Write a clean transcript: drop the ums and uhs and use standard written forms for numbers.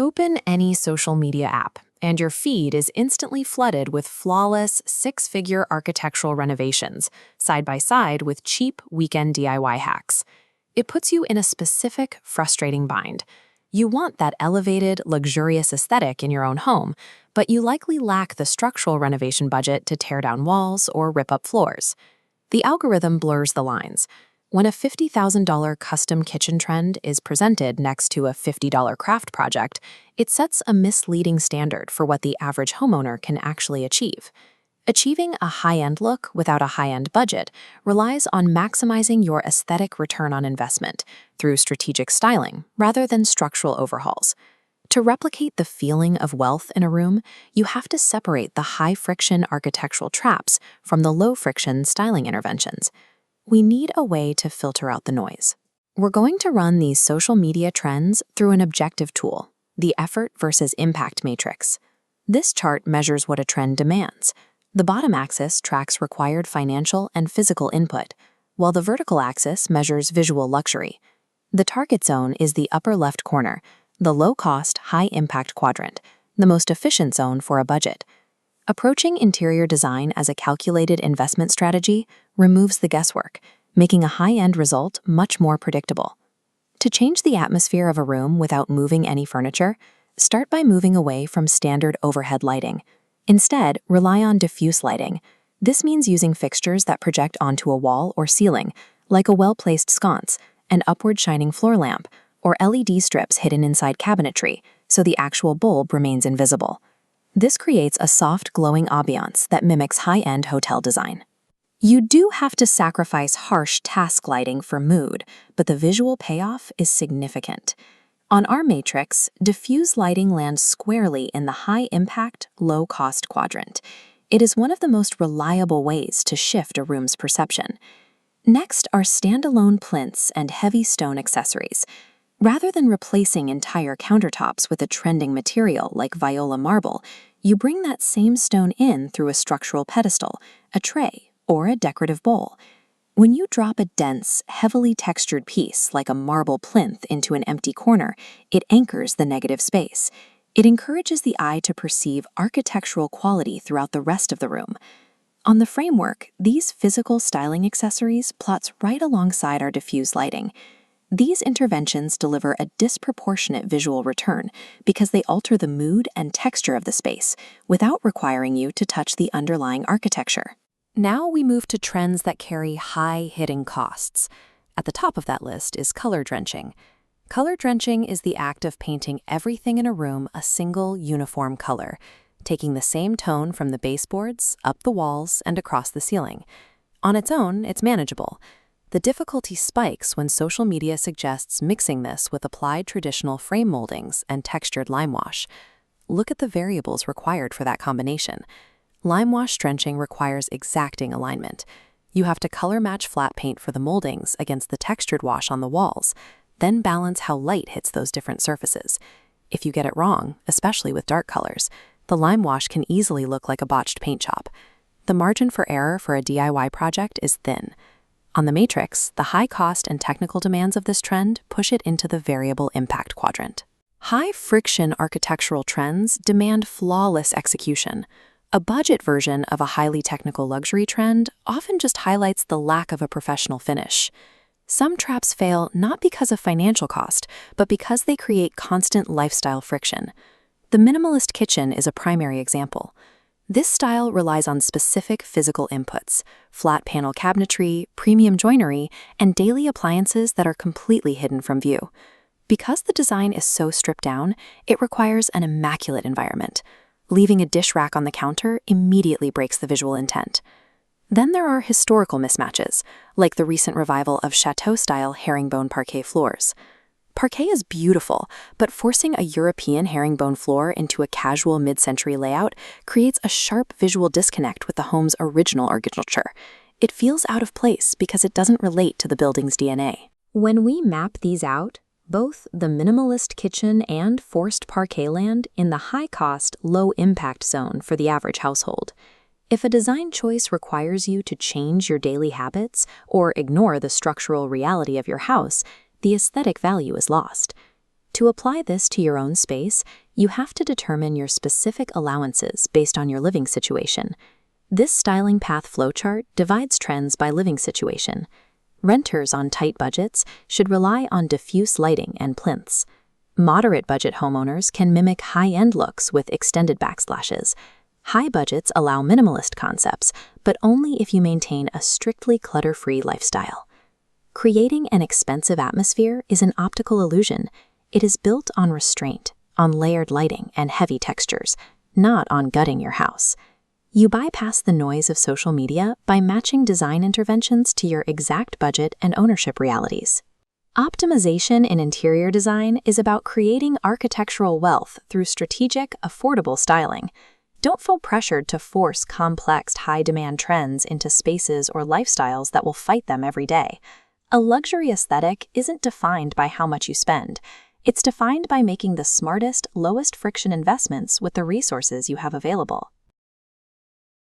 Open any social media app, and your feed is instantly flooded with flawless, six-figure architectural renovations, side by side with cheap weekend DIY hacks. It puts you in a specific, frustrating bind. You want that elevated, luxurious aesthetic in your own home, but you likely lack the structural renovation budget to tear down walls or rip up floors. The algorithm blurs the lines. When a $50,000 custom kitchen trend is presented next to a $50 craft project, it sets a misleading standard for what the average homeowner can actually achieve. Achieving a high-end look without a high-end budget relies on maximizing your aesthetic return on investment through strategic styling rather than structural overhauls. To replicate the feeling of wealth in a room, you have to separate the high-friction architectural traps from the low-friction styling interventions. We need a way to filter out the noise. We're going to run these social media trends through an objective tool, the effort versus impact matrix. This chart measures what a trend demands. The bottom axis tracks required financial and physical input, while the vertical axis measures visual luxury. The target zone is the upper left corner, the low-cost, high-impact quadrant, the most efficient zone for a budget. Approaching interior design as a calculated investment strategy removes the guesswork, making a high-end result much more predictable. To change the atmosphere of a room without moving any furniture, start by moving away from standard overhead lighting. Instead, rely on diffuse lighting. This means using fixtures that project onto a wall or ceiling, like a well-placed sconce, an upward shining floor lamp, or LED strips hidden inside cabinetry, so the actual bulb remains invisible. This creates a soft, glowing ambiance that mimics high-end hotel design. You do have to sacrifice harsh task lighting for mood, but the visual payoff is significant. On our matrix, diffuse lighting lands squarely in the high-impact, low-cost quadrant. It is one of the most reliable ways to shift a room's perception. Next are standalone plinths and heavy stone accessories. Rather than replacing entire countertops with a trending material like viola marble, you bring that same stone in through a structural pedestal, a tray, or a decorative bowl. When you drop a dense, heavily textured piece like a marble plinth into an empty corner, it anchors the negative space. It encourages the eye to perceive architectural quality throughout the rest of the room. On the framework, these physical styling accessories plots right alongside our diffuse lighting. These interventions deliver a disproportionate visual return because they alter the mood and texture of the space without requiring you to touch the underlying architecture. Now we move to trends that carry high hidden costs. At the top of that list is color drenching. Color drenching is the act of painting everything in a room a single, uniform color, taking the same tone from the baseboards, up the walls, and across the ceiling. On its own, it's manageable. The difficulty spikes when social media suggests mixing this with applied traditional frame moldings and textured lime wash. Look at the variables required for that combination. Lime wash drenching requires exacting alignment. You have to color match flat paint for the moldings against the textured wash on the walls, then balance how light hits those different surfaces. If you get it wrong, especially with dark colors, the lime wash can easily look like a botched paint job. The margin for error for a DIY project is thin. On the matrix, the high cost and technical demands of this trend push it into the variable impact quadrant. High-friction architectural trends demand flawless execution. A budget version of a highly technical luxury trend often just highlights the lack of a professional finish. Some traps fail not because of financial cost, but because they create constant lifestyle friction. The minimalist kitchen is a primary example. This style relies on specific physical inputs, flat panel cabinetry, premium joinery, and daily appliances that are completely hidden from view. Because the design is so stripped down, it requires an immaculate environment. Leaving a dish rack on the counter immediately breaks the visual intent. Then there are historical mismatches, like the recent revival of chateau-style herringbone parquet floors. Parquet is beautiful, but forcing a European herringbone floor into a casual mid-century layout creates a sharp visual disconnect with the home's original architecture. It feels out of place because it doesn't relate to the building's DNA. When we map these out, both the minimalist kitchen and forced parquet land in the high-cost, low-impact zone for the average household. If a design choice requires you to change your daily habits or ignore the structural reality of your house, the aesthetic value is lost. To apply this to your own space, you have to determine your specific allowances based on your living situation. This styling path flowchart divides trends by living situation. Renters on tight budgets should rely on diffuse lighting and plinths. Moderate budget homeowners can mimic high-end looks with extended backslashes. High budgets allow minimalist concepts, but only if you maintain a strictly clutter-free lifestyle. Creating an expensive atmosphere is an optical illusion. It is built on restraint, on layered lighting and heavy textures, not on gutting your house. You bypass the noise of social media by matching design interventions to your exact budget and ownership realities. Optimization in interior design is about creating architectural wealth through strategic, affordable styling. Don't feel pressured to force complex, high-demand trends into spaces or lifestyles that will fight them every day. A luxury aesthetic isn't defined by how much you spend. It's defined by making the smartest, lowest-friction investments with the resources you have available.